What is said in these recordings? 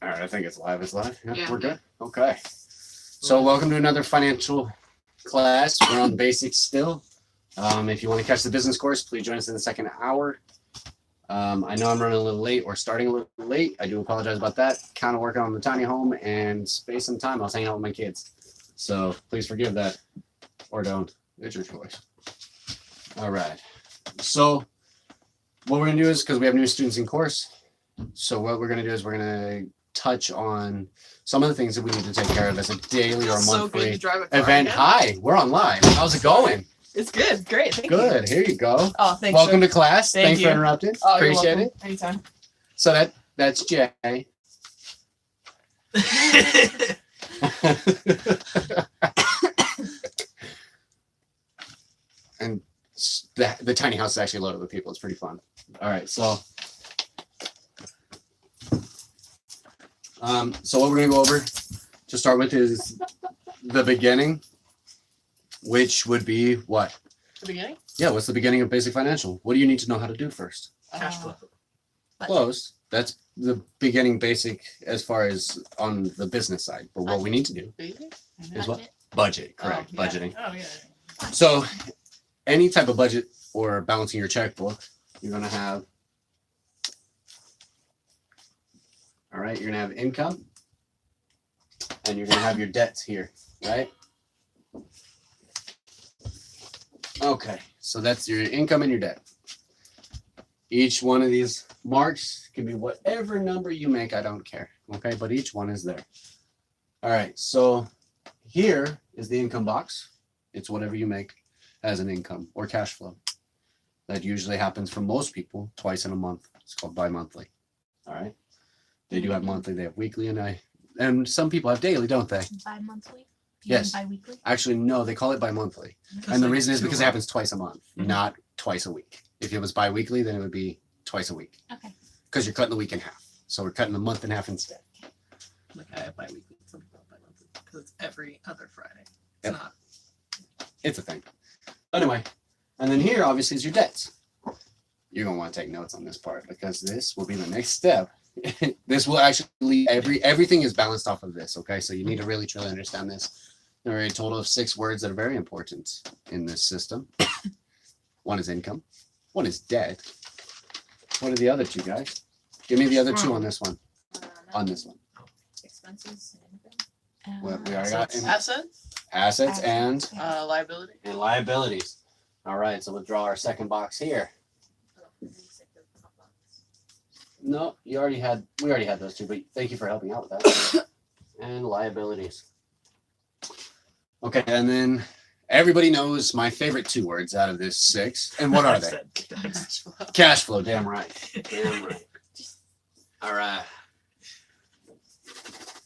All right, I think it's live. It's live. Yeah. We're good. Okay. So welcome to another financial class. We're on basics still. If you want to catch the business course, please join us in the second hour. I know I'm running a little late or starting a little late. I do apologize about that. Kind of working on the tiny home and space and time. I was hanging out with my kids. So please forgive that or don't. It's your choice. All right. So what we're going to do is, because we have new students in course, so what we're going to do is we're going to touch on some of the things that we need to take care of as a daily or a monthly event. Hi, we're on live. How's it going? It's good. Great. Thank Good. you. Here you go. Oh, thanks. Welcome to class. Thank Thanks you. for interrupting. Oh, Appreciate it. Anytime. So that's Jay. And the tiny house is actually loaded with people. It's pretty fun. All right, so what we're gonna go over to start with is the beginning, which would be what? The beginning? Yeah, what's the beginning of basic financial? What do you need to know how to do first? Cash flow. Close. That's the beginning basic as far as on the business side. But what we need to do is what? Budget. Correct. Oh, yeah. Budgeting. Oh, yeah. So any type of budget or balancing your checkbook, you're going to have, all right, you're going to have income and you're going to have your debts here, right? Okay, so that's your income and your debt. Each one of these marks can be whatever number you make, I don't care, okay? But each one is there. All right, so here is the income box. It's whatever you make as an income or cash flow. That usually happens for most people twice in a month. It's called bi-monthly. All right. They do have monthly, they have weekly, and some people have daily, don't they? Bi-monthly? Yes. Bi-weekly? Actually, no, they call it bi-monthly. And the reason is because it happens twice a month, not twice a week. If it was bi-weekly, then it would be twice a week. Okay. Because you're cutting the week in half. So we're cutting the month in half instead. Like I have bi-weekly, some people have bi-monthly, because it's every other Friday. It's Yep. not. It's a thing. Anyway, and then here obviously is your debts. You're gonna want to take notes on this part because this will be the next step. This will actually everything is balanced off of this. Okay, so you need to really truly understand this. There are a total of 6 words that are very important in this system. One is income. One is debt. What are the other 2 guys? Give me the other 2 on this one. On this one. Expenses and income. Well, we already got Assets, and liability. liabilities. All right, so we'll draw our second box here. No, we already had those 2, but thank you for helping out with that. And liabilities. Okay, and then everybody knows my favorite 2 words out of this 6. And what are they? Cash flow, damn right. Damn right. All right.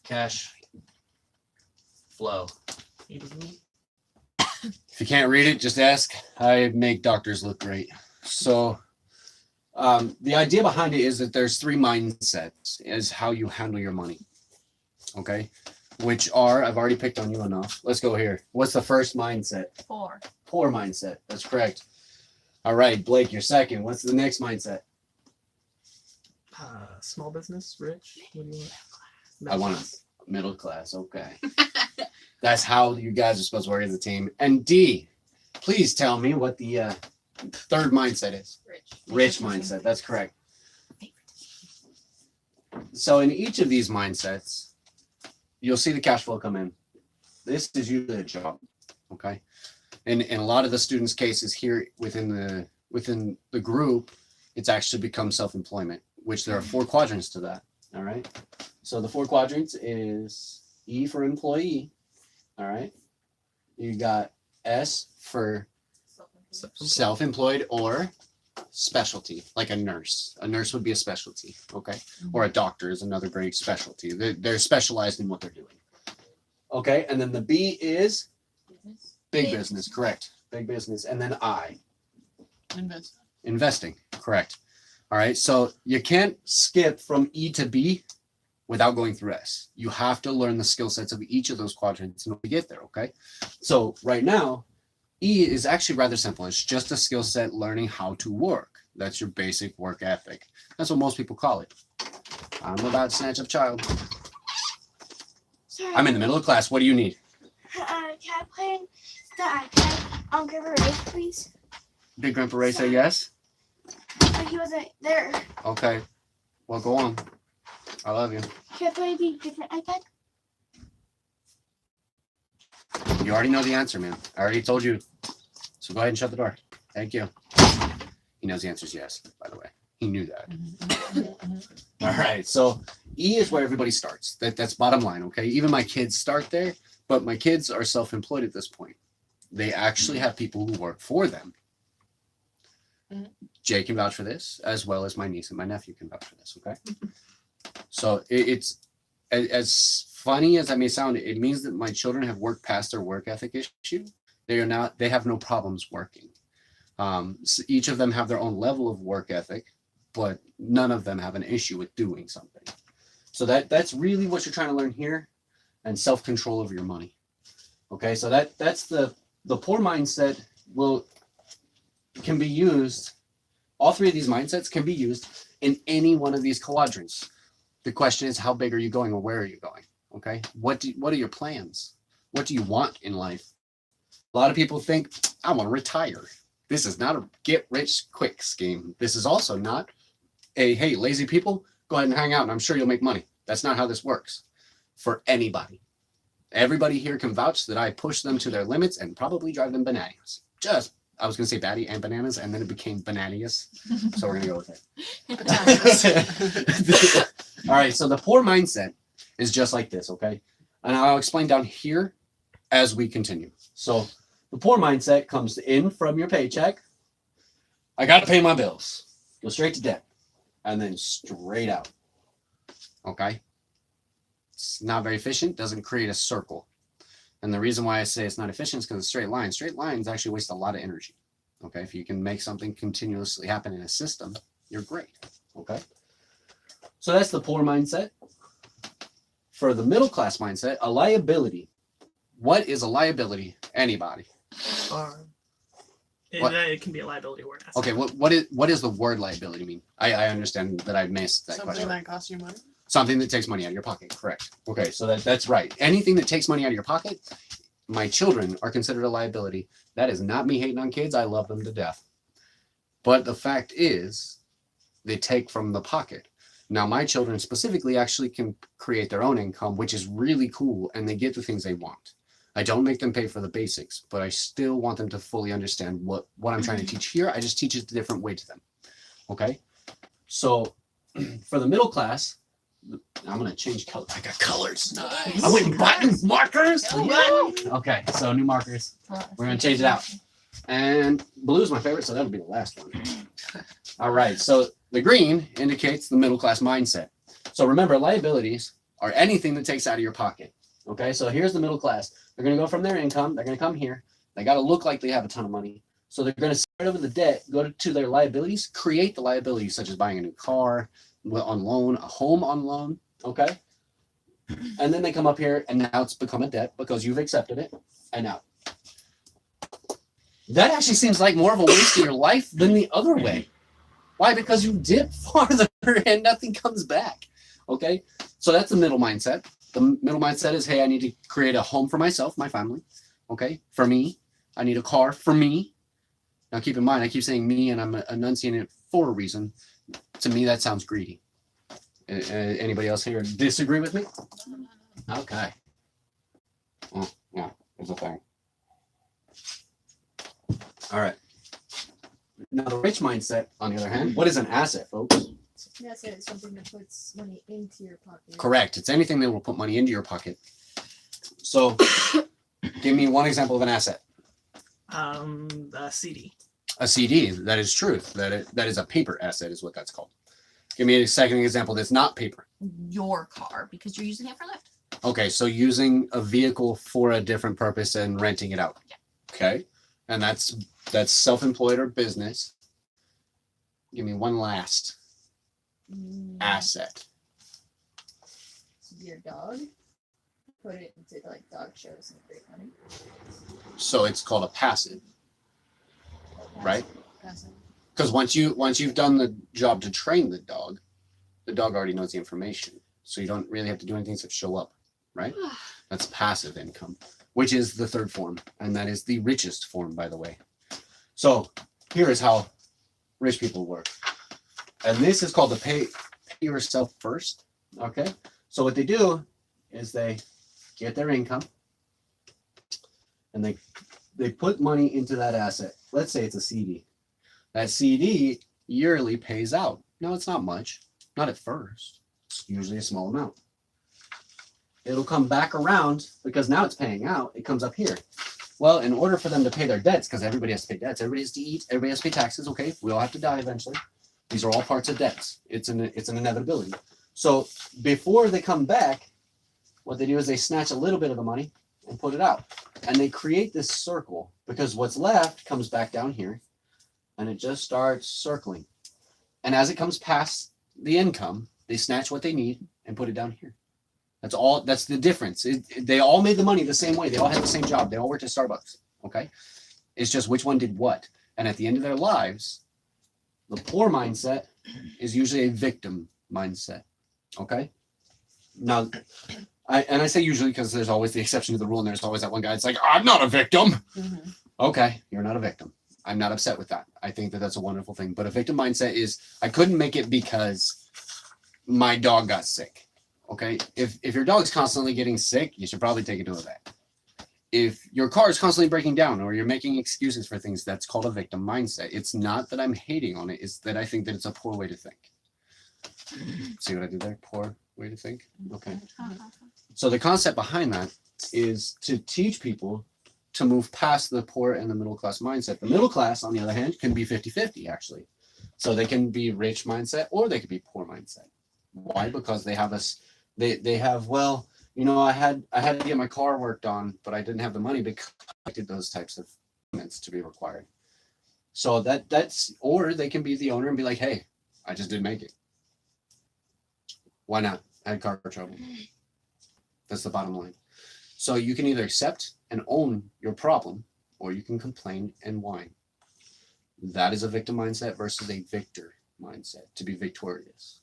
Cash flow. If you can't read it, just ask. I make doctors look great. So the idea behind it is that there's 3 mindsets is how you handle your money. Okay? Which are, I've already picked on you enough. Let's go here. What's the first mindset? Poor. Poor mindset. That's correct. All right, Blake, you're second. What's the next mindset? Small business, rich. What do you want? I want a middle class. Okay. That's how you guys are supposed to work as a team. And D, please tell me what the third mindset is. Rich mindset. That's correct. So in each of these mindsets, you'll see the cash flow come in. This is usually a job. Okay. And in a lot of the students' cases here within the group, it's actually become self-employment, which there are 4 quadrants to that. All right. So the 4 quadrants is E for employee. All right. You got S for self-employed or specialty, like a nurse. A nurse would be a specialty. Okay. Or a doctor is another great specialty. They're specialized in what they're doing. Okay. And then the B is big business. Correct. Big business. And then I. Investing. Correct. All right. So you can't skip from E to B without going through S. You have to learn the skill sets of each of those quadrants in order to get there. Okay. So right now, E is actually rather simple. It's just a skill set learning how to work. That's your basic work ethic. That's what most people call it. I'm about to snatch up child. Sorry. I'm in the middle of class. What do you need? Can I play the iPad on Grandpa Ray's, please? Did Grandpa Ray say yes? He wasn't there. Okay. Well, go on. I love you. Can I play the different iPad? You already know the answer, man. I already told you. So go ahead and shut the door. Thank you. He knows the answer is yes, by the way. He knew that. All right. So E is where everybody starts. That's bottom line, okay? Even my kids start there, but my kids are self-employed at this point. They actually have people who work for them. Jay can vouch for this, as well as my niece and my nephew can vouch for this, okay? So it's as funny as that may sound, it means that my children have worked past their work ethic issue. They have no problems working. So each of them have their own level of work ethic, but none of them have an issue with doing something. So that's really what you're trying to learn here, and self-control over your money. Okay, so that's the poor mindset can be used. All three of these mindsets can be used in any one of these quadrants. The question is, how big are you going, or where are you going? Okay, what are your plans? What do you want in life? A lot of people think, I want to retire. This is not a get rich quick scheme. This is also not a, hey, lazy people, go ahead and hang out and I'm sure you'll make money. That's not how this works for anybody. Everybody here can vouch that I push them to their limits and probably drive them bananas. I was going to say batty and bananas, and then it became bananias. So we're going to go with it. All right. So the poor mindset is just like this. Okay. And I'll explain down here as we continue. So the poor mindset comes in from your paycheck. I got to pay my bills. Go straight to debt. And then straight out. Okay. It's not very efficient. Doesn't create a circle. And the reason why I say it's not efficient is because it's straight lines. Straight lines actually waste a lot of energy. Okay. If you can make something continuously happen in a system, you're great. Okay. So that's the poor mindset. For the middle class mindset, a liability. What is a liability? Anybody? It can be a liability or an asset. Okay, what is the word liability mean? I understand that I missed that Something question. that costs you money. Something that takes money out of your pocket, correct. Okay, so that's right. Anything that takes money out of your pocket, my children are considered a liability. That is not me hating on kids. I love them to death. But the fact is, they take from the pocket. Now, my children specifically actually can create their own income, which is really cool, and they get the things they want. I don't make them pay for the basics, but I still want them to fully understand what I'm trying to teach here. I just teach it a different way to them. Okay? So for the middle class, I'm going to change color. I got colors. Nice. I went and bought new markers. Oh, Okay, so new markers. We're going to change it out. And blue is my favorite, so that'll be the last one. All right, so the green indicates the middle class mindset. So remember, liabilities are anything that takes out of your pocket. Okay, so here's the middle class. They're going to go from their income. They're going to come here. They got to look like they have a ton of money. So they're going to start over the debt, go to their liabilities, create the liabilities, such as buying a new car on loan, a home on loan. Okay. And then they come up here, and now it's become a debt because you've accepted it. And now that actually seems like more of a waste of your life than the other way. Why? Because you dip farther and nothing comes back. Okay. So that's the middle mindset. The middle mindset is, hey, I need to create a home for myself, my family. Okay. For me, I need a car for me. Now keep in mind, I keep saying me and I'm enunciating it for a reason. To me, that sounds greedy. Anybody else here disagree with me? Okay. Oh, yeah, there's a thing. All right. Now the rich mindset, on the other hand, what is an asset, folks? An asset is something that puts money into your pocket. Correct. It's anything that will put money into your pocket. So give me one example of an asset. A CD. A CD. That is true. That is a paper asset is what that's called. Give me a second example that's not paper. Your car, because you're using it for Lyft. Okay, so using a vehicle for a different purpose and renting it out. Yeah. Okay. And that's self-employed or business. Give me one last asset. Your dog. Put it into like dog shows and great money. So it's called a passive, right? Passive. Because once you've done the job to train the dog, the dog already knows the information. So you don't really have to do anything except show up, right? That's passive income, which is the third form. And that is the richest form, by the way. So here is how rich people work. And this is called the pay yourself first. Okay. So what they do is they get their income and they put money into that asset. Let's say it's a CD. That CD yearly pays out. No, it's not much. Not at first. It's usually a small amount. It'll come back around because now it's paying out. It comes up here. Well, in order for them to pay their debts, because everybody has to pay debts, everybody has to eat, everybody has to pay taxes. Okay, we all have to die eventually. These are all parts of debts. It's an inevitability. So before they come back, what they do is they snatch a little bit of the money and put it out. And they create this circle because what's left comes back down here and it just starts circling. And as it comes past the income, they snatch what they need and put it down here. That's all. That's the difference. They all made the money the same way. They all had the same job. They all worked at Starbucks. Okay. It's just which one did what. And at the end of their lives, the poor mindset is usually a victim mindset. Okay. Now, I say usually because there's always the exception to the rule, and there's always that one guy. It's like, I'm not a victim. Mhm. Okay, you're not a victim. I'm not upset with that. I think that that's a wonderful thing. But a victim mindset is I couldn't make it because my dog got sick. Okay, if your dog's constantly getting sick, you should probably take it to a vet. If your car is constantly breaking down or you're making excuses for things, that's called a victim mindset. It's not that I'm hating on it. It's that I think that it's a poor way to think. See what I did there? Poor way to think. Okay. So the concept behind that is to teach people to move past the poor and the middle class mindset. The middle class, on the other hand, can be 50-50 actually. So they can be rich mindset or they could be poor mindset. Why? Because they have they have, well, you know, I had to get my car worked on, but I didn't have the money because I did those types of payments to be required. So that's, or they can be the owner and be like, hey, I just didn't make it. Why not? I had car trouble. That's the bottom line. So you can either accept and own your problem, or you can complain and whine. That is a victim mindset versus a victor mindset, to be victorious.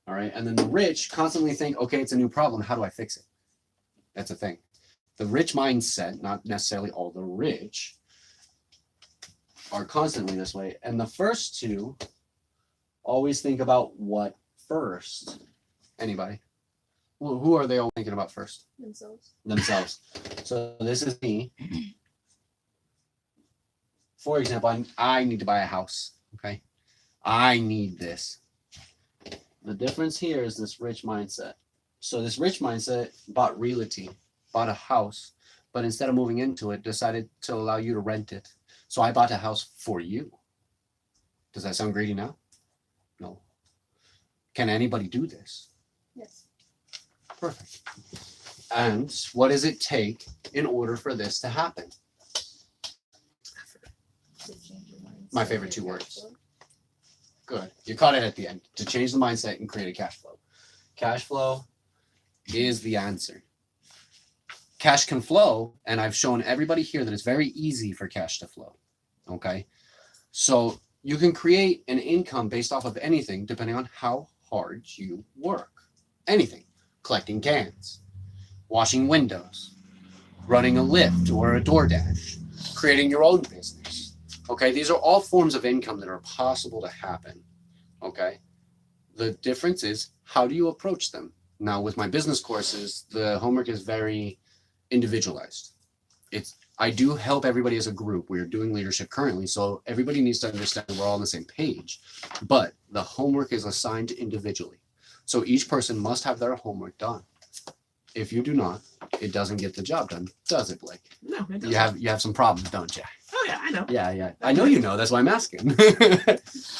All right. And then the rich constantly think, okay, it's a new problem. How do I fix it? That's a thing. The rich mindset, not necessarily all the rich, are constantly this way. And the first two always think about what first? Anybody? Well, who are they all thinking about first? Themselves. So this is me. For example, I need to buy a house. Okay. I need this. The difference here is this rich mindset. So this rich mindset bought realty, bought a house, but instead of moving into it, decided to allow you to rent it. So I bought a house for you. Does that sound greedy now? No. Can anybody do this? Yes. Perfect. And what does it take in order for this to happen? My favorite two words. Good. You caught it at the end. To change the mindset and create a cash flow. Cash flow is the answer. Cash can flow, and I've shown everybody here that it's very easy for cash to flow. Okay? So you can create an income based off of anything depending on how hard you work. Anything. Collecting cans, washing windows, running a Lyft or a DoorDash, creating your own business. Okay, these are all forms of income that are possible to happen. Okay, the difference is how do you approach them? Now, with my business courses, the homework is very individualized. I do help everybody as a group. We're doing leadership currently, so everybody needs to understand we're all on the same page. But the homework is assigned individually. So each person must have their homework done. If you do not, it doesn't get the job done, does it, Blake? No, it doesn't. You have some problems, don't you? Oh yeah, I know. Yeah. I know you know. That's why I'm asking.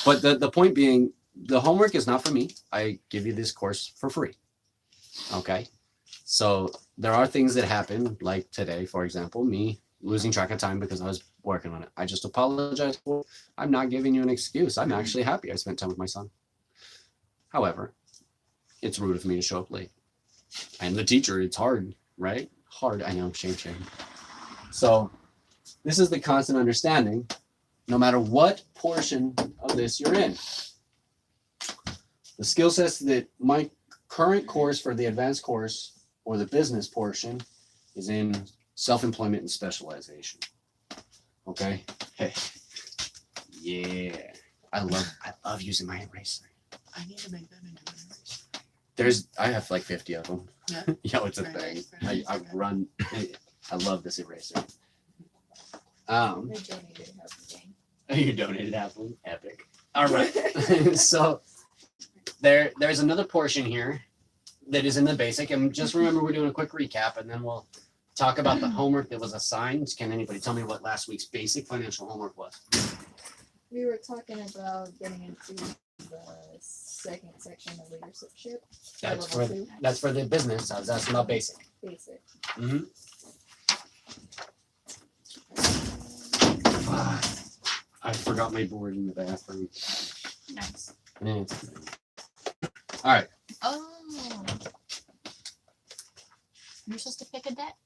But the point being, the homework is not for me. I give you this course for free. Okay. So there are things that happen, like today, for example, me losing track of time because I was working on it. I just apologize for it. I'm not giving you an excuse. I'm actually happy I spent time with my son. However, it's rude of me to show up late. I'm the teacher. It's hard, right? Hard. I know. Shame. So this is the constant understanding, no matter what portion of this you're in. The skill sets that my current course for the advanced course or the business portion is in self-employment and specialization. Okay. Hey. Yeah. I love using my eraser. I need to make that into an eraser. I have like 50 of them. Yeah. Yo, it's a Very thing. nice, very I nice. run. I love this eraser. They donated half the game. You donated half of them. Epic. All right. So there's another portion here that is in the basic, and just remember we're doing a quick recap, and then we'll talk about the homework that was assigned. Can anybody tell me what last week's basic financial homework was? We were talking about getting into the second section of leadership. That's level for 2, that's for the business. I was asking about basic. basic. Mm-hmm. I forgot my board in the bathroom. Nice. Yeah. All right. Oh. You're supposed to pick a debt?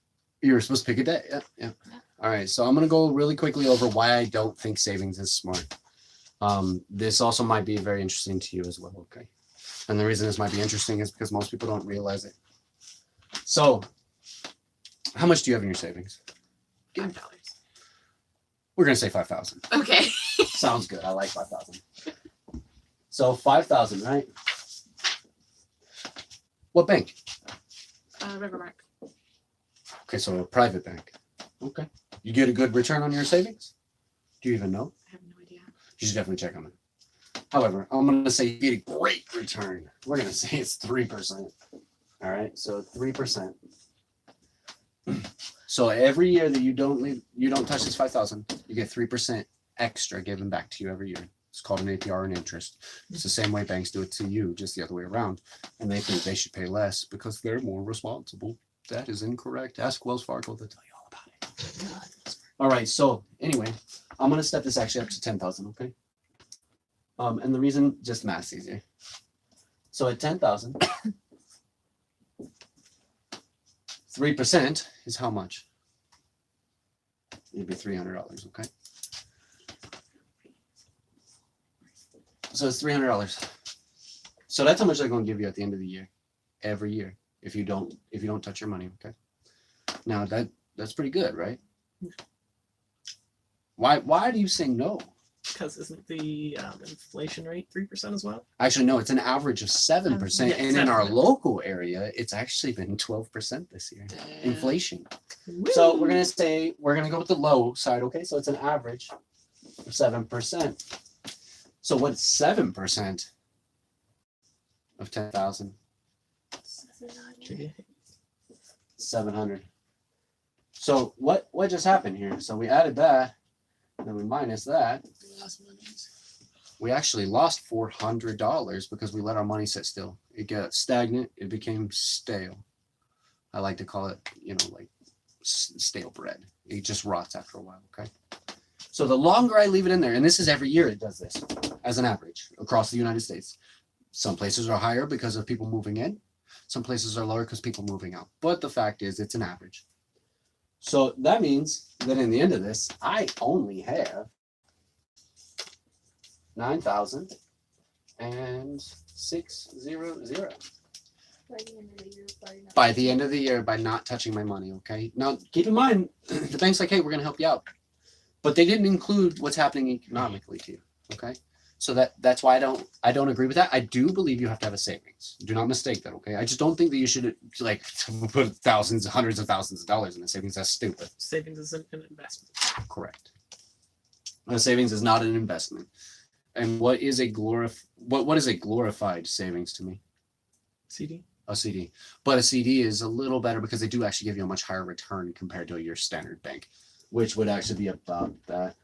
You were supposed to pick a debt. Yeah. Yeah. All right. So I'm going to go really quickly over why I don't think savings is smart. This also might be very interesting to you as well. Okay. And the reason this might be interesting is because most people don't realize it. So how much do you have in your savings? $5. We're going to say 5,000. Okay. Sounds good. I like 5,000. So 5,000, right? What bank? Rivermark. Okay, so a private bank. Okay. You get a good return on your savings? Do you even know? I have no idea. You should definitely check on it. However, I'm going to say you get a great return. We're going to say it's 3%. All right, so 3%. So every year that you don't touch this 5,000, you get 3% extra given back to you every year. It's called an APR and interest. It's the same way banks do it to you, just the other way around. And they think they should pay less because they're more responsible. That is incorrect. Ask Wells Fargo, they'll tell you all about it. All right, so anyway, I'm going to step this actually up to 10,000, okay? And the reason, just math's easier. So at 10,000, 3% is how much? It'd be $300, okay? So it's $300. So that's how much they're going to give you at the end of the year, every year, if you don't touch your money, okay? Now that's pretty good, right? Why do you say no? Because isn't the inflation rate 3% as well? Actually, no, it's an average of 7%, Yeah, and in our 7%. local area, it's actually been 12% this year. Inflation. So Woo! we're gonna go with the low side, okay? So it's an average of 7%. So what's 7% of 10,000? 700. So what just happened here? So we added that, and then we minus that. We actually lost $400 because we let our money sit still. It got stagnant. It became stale. I like to call it, like stale bread. It just rots after a while, okay? So the longer I leave it in there, and this is every year it does this as an average across the United States. Some places are higher because of people moving in. Some places are lower because people moving out. But the fact is it's an average. So that means that in the end of this, I only have 9,600 by the end of the year by not touching my money. Okay. Now keep in mind, the bank's like, hey, we're gonna help you out, but they didn't include what's happening economically to you. Okay. So that's why I don't agree with that. I do believe you have to have a savings. Do not mistake that. Okay. I just don't think that you should like put hundreds of thousands of dollars in a savings. That's stupid. Savings isn't an investment. Correct. A savings is not an investment. And what is a glorified savings to me? CD. A CD. But a CD is a little better because they do actually give you a much higher return compared to your standard bank, which would actually be about that.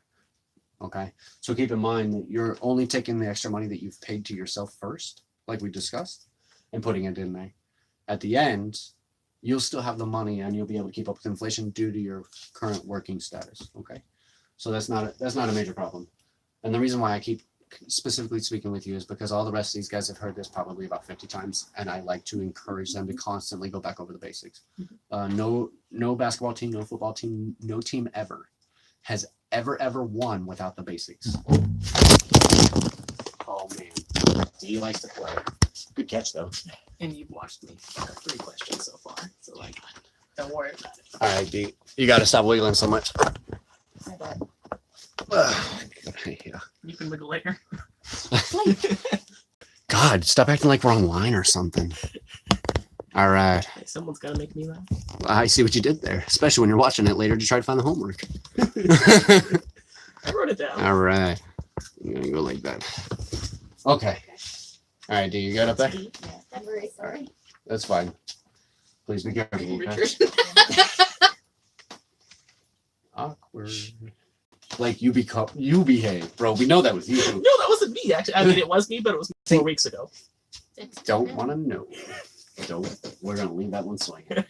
Okay. So keep in mind that you're only taking the extra money that you've paid to yourself first, like we discussed, and putting it in there. At the end, you'll still have the money and you'll be able to keep up with inflation due to your current working status. Okay. So that's not a major problem. And the reason why I keep specifically speaking with you is because all the rest of these guys have heard this probably about 50 times, and I like to encourage them to constantly go back over the basics. No basketball team, no football team, no team ever has ever won without the basics. Oh man, he likes to play. Good catch though. And you've watched me fuck up 3 questions so far. So like, don't worry about it. All right, D. You got to stop wiggling so much. My bad. Yeah. You can wiggle later. God, stop acting like we're online or something. All right. Hey, someone's gotta make me laugh. I see what you did there, especially when you're watching it later to try to find the homework. I wrote it down. All right. I'm going to go like that. Okay. All right, D, you got up there? Yeah, I'm very sorry. That's fine. Please be careful. Okay? Richard. Awkward. Like you behave, bro. We know that was you. No, that wasn't me. Actually, I mean, it was me, but it was 4 weeks ago. Don't want to know. We're gonna leave that one swinging.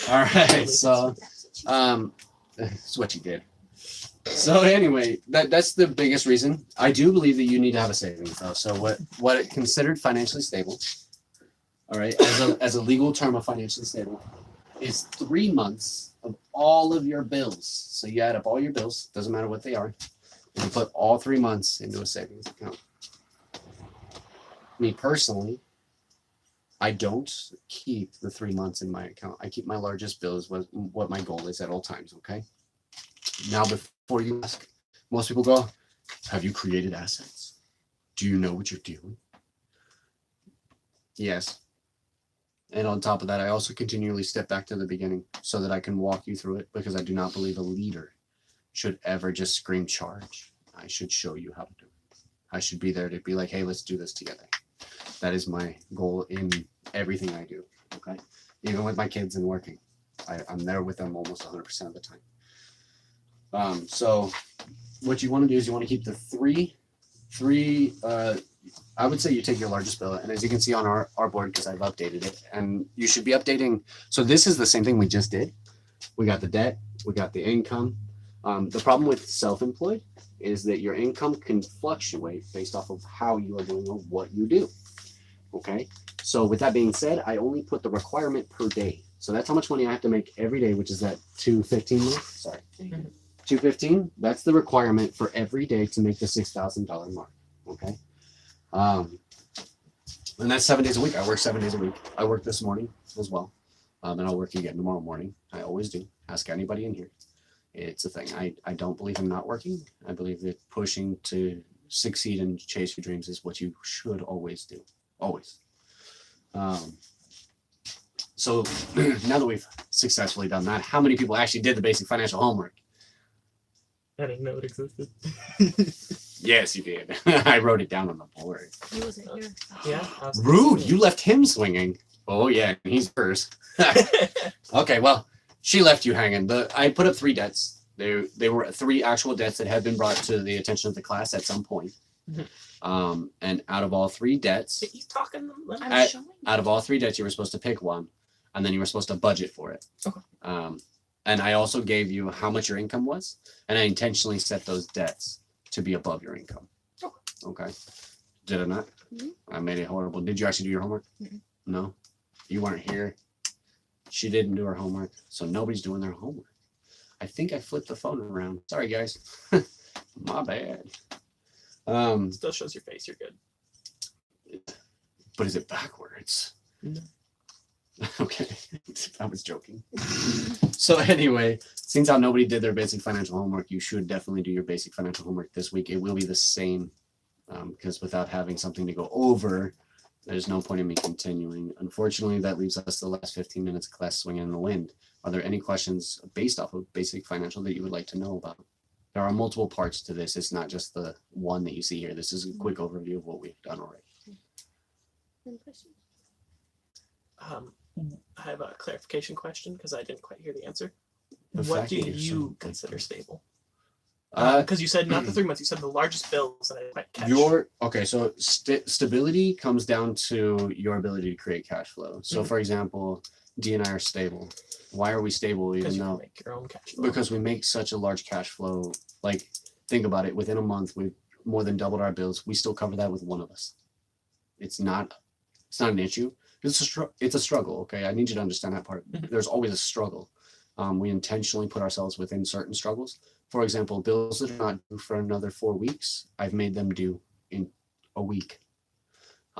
All right. So, that's what you did. So anyway, that's the biggest reason. I do believe that you need to have a savings though. So what it considered financially stable, all right, as a legal term of financially stable, is 3 months of all of your bills. So you add up all your bills, doesn't matter what they are, and you put all 3 months into a savings account. Me personally, I don't keep the 3 months in my account. I keep my largest bills, what my goal is at all times, okay? Now, before you ask, most people go, have you created assets? Do you know what you're doing? Yes. And on top of that, I also continually step back to the beginning so that I can walk you through it, because I do not believe a leader should ever just scream charge. I should show you how to do it. I should be there to be like, hey, let's do this together. That is my goal in everything I do, okay? Even with my kids and working. I'm there with them almost 100% of the time. So what you want to do is you want to keep the three, I would say you take your largest bill, and as you can see on our board, because I've updated it, and you should be updating. So this is the same thing we just did. We got the debt, we got the income. The problem with self-employed is that your income can fluctuate based off of how you are doing or what you do. Okay. So with that being said, I only put the requirement per day. So that's how much money I have to make every day, which is that $215. Sorry. $215. That's the requirement for every day to make the $6,000 mark. Okay. And that's 7 days a week. I work 7 days a week. I work this morning as well. And I'll work again tomorrow morning. I always do. Ask anybody in here. It's a thing. I don't believe in not working. I believe that pushing to succeed and chase your dreams is what you should always do. Always. So now that we've successfully done that, how many people actually did the basic financial homework? I didn't know it existed. Yes, you did. I wrote it down on the board. He wasn't here. Yeah. Rude. You left him swinging. Oh yeah, he's hers. Okay, well, she left you hanging. I put up 3 debts. They were 3 actual debts that had been brought to the attention of the class at some point. And out of all 3 debts, He's talking. out of all 3 debts, you were supposed to pick one, and then you were supposed to budget for it. Okay. And I also gave you how much your income was, and I intentionally set those debts to be above your income. Okay. Did I not? I made it horrible. Did you actually do your homework? No. You weren't here. She didn't do her homework, so nobody's doing their homework. I think I flipped the phone around. Sorry, guys. My bad. Still shows your face. You're good. But is it backwards? No. Okay, I was joking. So anyway, since how nobody did their basic financial homework, you should definitely do your basic financial homework this week. It will be the same, because without having something to go over, there's no point in me continuing. Unfortunately, that leaves us the last 15 minutes of class swinging in the wind. Are there any questions based off of basic financial that you would like to know about? There are multiple parts to this. It's not just the one that you see here. This is a quick overview of what we've done already. I have a clarification question because I didn't quite hear the answer. The What fact do that you're so you good consider for- stable? Because you said not the 3 months. You said the largest bills, and I didn't quite catch. So stability comes down to your ability to create cash flow. So for example, D and I are stable. Why are we stable Because even you can though? make your own cash flow. Because we make such a large cash flow. Like, think about it. Within a month, we've more than doubled our bills. We still cover that with one of us. It's not an issue. It's a struggle. Okay, I need you to understand that part. There's always a struggle. We intentionally put ourselves within certain struggles. For example, bills that are not due for another 4 weeks, I've made them due in a week.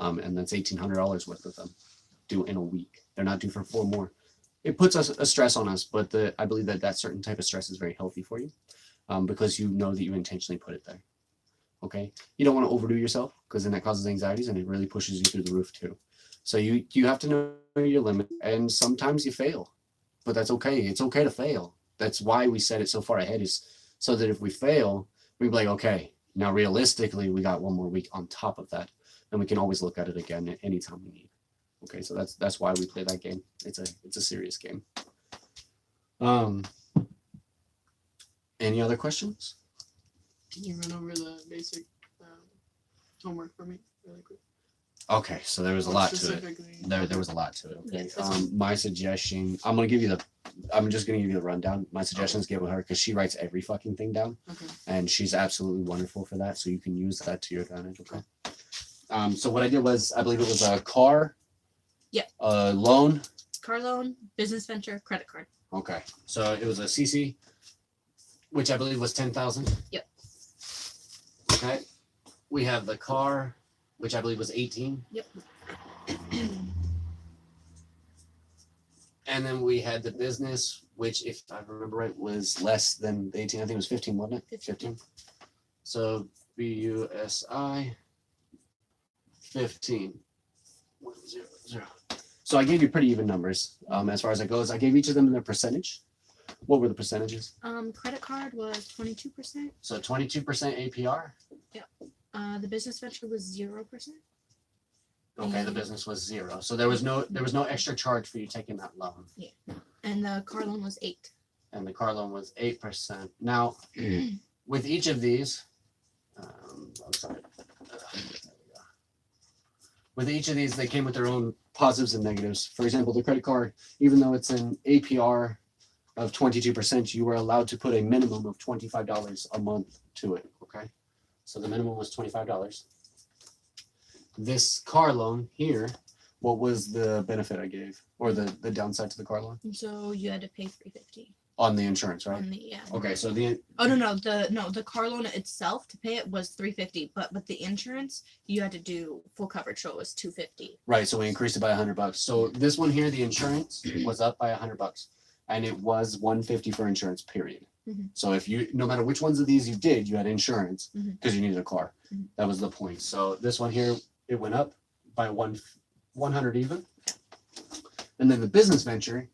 and that's $1,800 worth of them due in a week. They're not due for 4 more. It puts us a stress on us, but I believe that certain type of stress is very healthy for you, because you know that you intentionally put it there. Okay, you don't want to overdo yourself because then that causes anxieties and it really pushes you through the roof too. So you have to know your limit, and sometimes you fail, but that's okay. It's okay to fail. That's why we set it so far ahead, is so that if we fail, we'd be like, okay, now realistically, we got 1 more week on top of that, and we can always look at it again anytime we need. Okay, so that's why we play that game. It's a serious game. Any other questions? Can you run over the basic homework for me really quick? Okay, so there was a lot to it. Specifically. There was a lot to it. Okay. Yeah, that's My suggestion, I'm just gonna give you the rundown. My suggestion is get with her because she writes every fucking thing down, Okay. and she's absolutely wonderful for that. So you can use that to your advantage. Okay. So what I did was, I believe it was a car. Yeah. A loan. Car loan, business venture, credit card. Okay. So it was a CC, which I believe was 10,000. Yep. Okay. We have the car, which I believe was 18. Yep. And then we had the business, which, if I remember right, was less than the 18. I think it was 15, wasn't it? 15. So BUSI 15. 100. So I gave you pretty even numbers as far as it goes. I gave each of them their percentage. What were the percentages? Credit card was 22%. So 22% APR. The business venture was 0%. Okay, the business was 0. So there was no extra charge for you taking that loan. And the car loan was 8. And the car loan was 8%. Now, with each of these, I'm sorry. There we go. With each of these, they came with their own positives and negatives. For example, the credit card, even though it's an APR of 22%, you were allowed to put a minimum of $25 a month to it. Okay, so the minimum was $25. This car loan here, what was the benefit I gave, or the downside to the car loan? And so you had to pay $350 On the insurance, right? on the Okay, so the car loan itself to pay it was $350, but with the insurance you had to do full coverage, so it was $250. right, so we increased it by $100. So this one here, the insurance was up by $100, and it was $150 for insurance, period. Mhm. So if you, no matter which ones of these you did, you had insurance because Mhm. you needed a car. Mhm. That was the point. So this one here, it went up by 100 even. And then the business venture,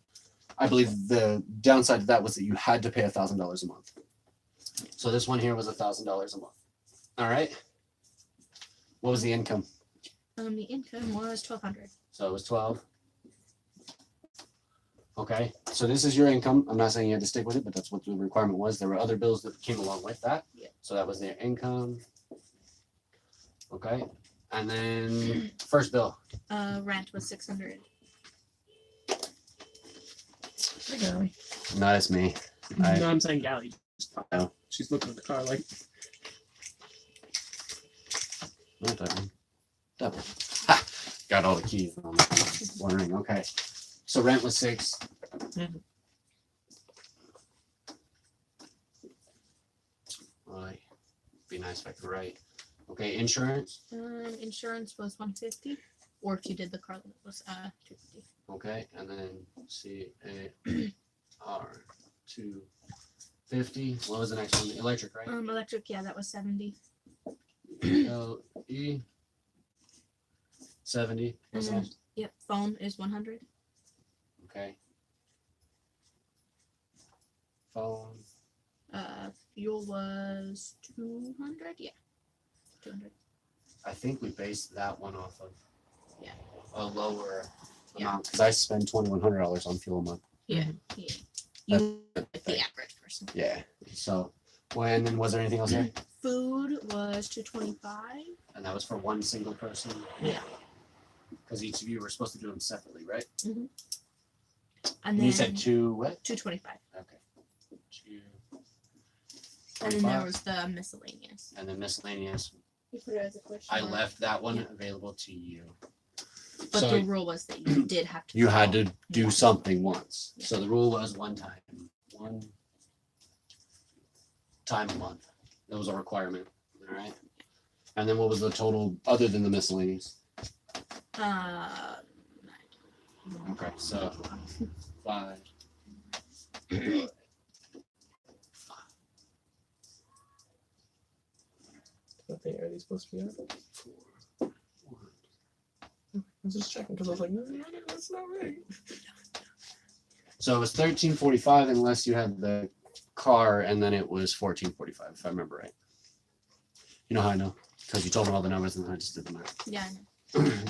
I believe the downside to that was that you had to pay $1,000 a month. So this one here was $1,000 a month. All right. What was the income? The income was $1,200. So it was 12. Okay, so this is your income. I'm not saying you had to stick with it, but that's what the requirement was. There were other bills that came along with that. Yeah. So that was their income. Okay, and then first bill. Rent was $600. Hey, Gally. No, it's me. I- No, I'm saying Gally. Oh. She's looking at the car like. Not that one. That one. Ha! Got all the keys. Wondering. Okay, so rent was 6. Mhm. Right. Be nice if I could write. Okay, insurance. Insurance was $150, or if you did the car loan, it was $250. Okay, and then CAR 250. What was the next one? Electric, right? Electric, yeah, that was $70. LE 70. What's And then, next? yep, phone is $100. Okay. Phone. Fuel was $200. Yeah, $200. I think we based that one off of Yeah. a lower Yeah. amount because I spend $2,100 on fuel a month. Yeah. You like the average person. Yeah. So, when then was there anything else there? Food was $225. And that was for one single person. Yeah. Because each of you were supposed to do them separately, right? And And then you said two what? $225. Okay. Two. And then 25. there was the miscellaneous. And then miscellaneous. You put it as a question. I mark. left that one Yeah. available to you. But So the rule was that you did have to. you had to follow do one. something once. Yeah. So the rule was one time a month. That was a requirement. All right. And then what was the total other than the miscellaneous? Okay, so 5. Okay, are these supposed to be out? I was just checking because I was like, no, that's not right. So it was 1345 unless you had the car, and then it was 1445 if I remember right. You know how I know? Because you told me all the numbers and then I just did the math. Yeah.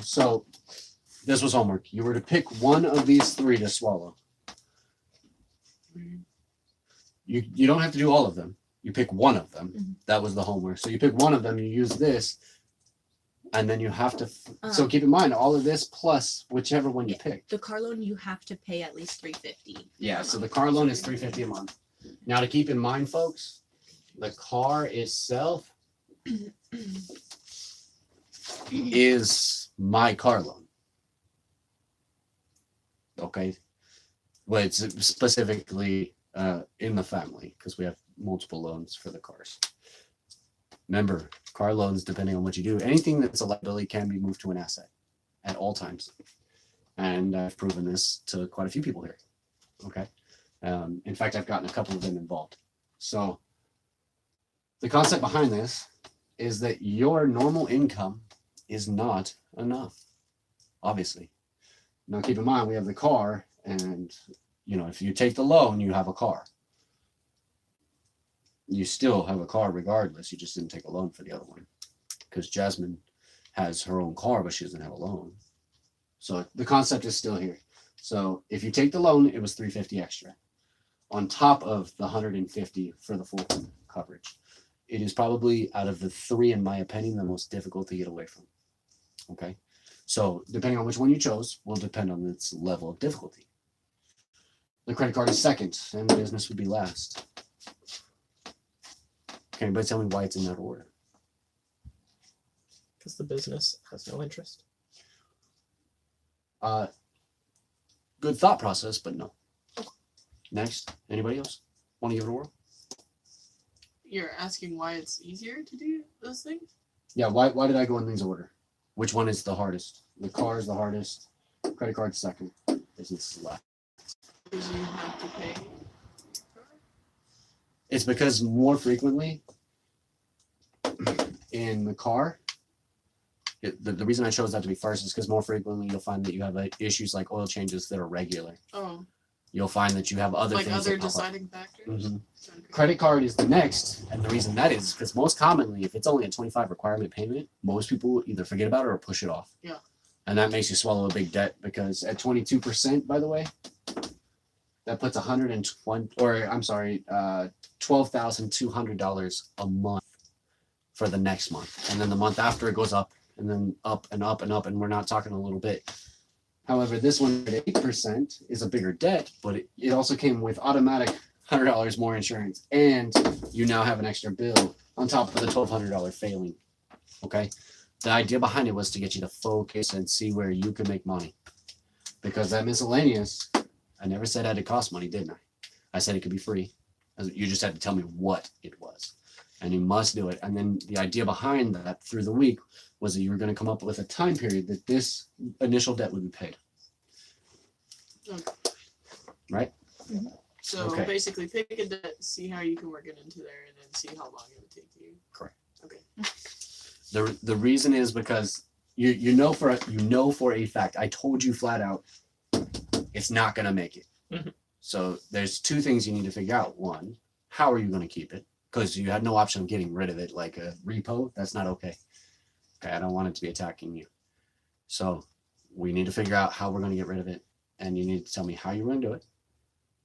So this was homework. You were to pick one of these 3 to swallow. You don't have to do all of them. You pick one of them. Mhm. That was the homework. So you pick one of them, you use this, and then you have to. So Uh-huh. keep in mind all of this plus whichever one you Yeah. pick. The car loan you have to pay at least $350. Yeah. So the car loan is $350 a month. Now to keep in mind, folks, the car itself is my car loan. Okay. Well, it's specifically in the family because we have multiple loans for the cars. Remember, car loans, depending on what you do, anything that's a liability can be moved to an asset at all times. And I've proven this to quite a few people here. Okay. In fact, I've gotten a couple of them involved. So the concept behind this is that your normal income is not enough, obviously. Now, keep in mind, we have the car, and if you take the loan, you have a car. You still have a car regardless. You just didn't take a loan for the other one because Jasmine has her own car, but she doesn't have a loan. So the concept is still here. So if you take the loan, it was $350 extra on top of the $150 for the full coverage. It is probably out of the 3, in my opinion, the most difficult to get away from. Okay. So depending on which one you chose will depend on its level of difficulty. The credit card is second, and the business would be last. Can anybody tell me why it's in that order? Because the business has no interest. Good thought process, but no. Next, anybody else want to give it a whirl? You're asking why it's easier to do those things? Yeah, why did I go in these order? Which one is the hardest? The car is the hardest. Credit card second. Business is last. Because you have to pay. It's because more frequently in the car, the reason I chose that to be first is because more frequently you'll find that you have issues like oil changes that are regular. Oh, You'll find that you have other like things other that pop up. deciding factors? Mhm. Okay. Credit card is the next, and the reason that is because most commonly, if it's only a 25 requirement payment, most people either forget about it or push it off. Yeah. And that makes you swallow a big debt because at 22%, by the way, that puts $12,200 a month for the next month, and then the month after it goes up, and then up and up and up, and we're not talking a little bit. However, this one at 8% is a bigger debt, but it also came with automatic $100 more insurance, and you now have an extra bill on top of the $1,200 failing. Okay, the idea behind it was to get you to focus and see where you can make money, because that miscellaneous, I never said it had to cost money, didn't I? I said it could be free. You just had to tell me what it was, and you must do it. And then the idea behind that through the week was that you were going to come up with a time period that this initial debt would be paid. Okay. Right? So Okay. basically pick a debt, see how you can work it into there, and then see how long it would take you. Correct. Okay. The reason is because you know for a fact, I told you flat out, it's not going to make it. Mhm. So there's 2 things you need to figure out. One, how are you going to keep it? Because you had no option of getting rid of it, like a repo. That's not okay. Okay, I don't want it to be attacking you. So we need to figure out how we're going to get rid of it, and you need to tell me how you're going to do it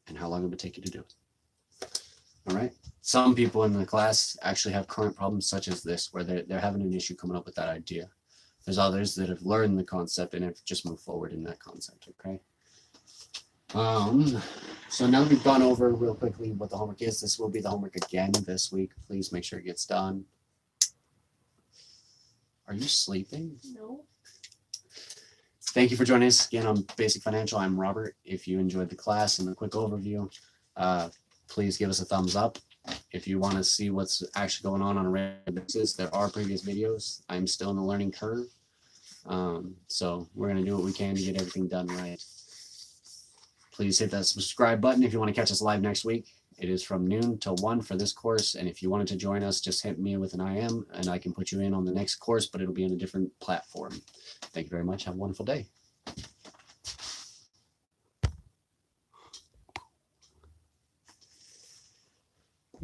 and how long it would take you to do it. All right. Some people in the class actually have current problems such as this, where they're having an issue coming up with that idea. There's others that have learned the concept and have just moved forward in that concept. Okay. So now that we've gone over real quickly what the homework is, this will be the homework again this week. Please make sure it gets done. Are you sleeping? No. Thank you for joining us again on Basic Financial. I'm Robert. If you enjoyed the class and the quick overview, please give us a thumbs up. If you want to see what's actually going on a regular basis, there are previous videos. I'm still in the learning curve. So we're going to do what we can to get everything done right. Please hit that subscribe button if you want to catch us live next week. It is from noon till 1 for this course. And if you wanted to join us, just hit me with an IM and I can put you in on the next course, but it'll be on a different platform. Thank you very much. Have a wonderful day.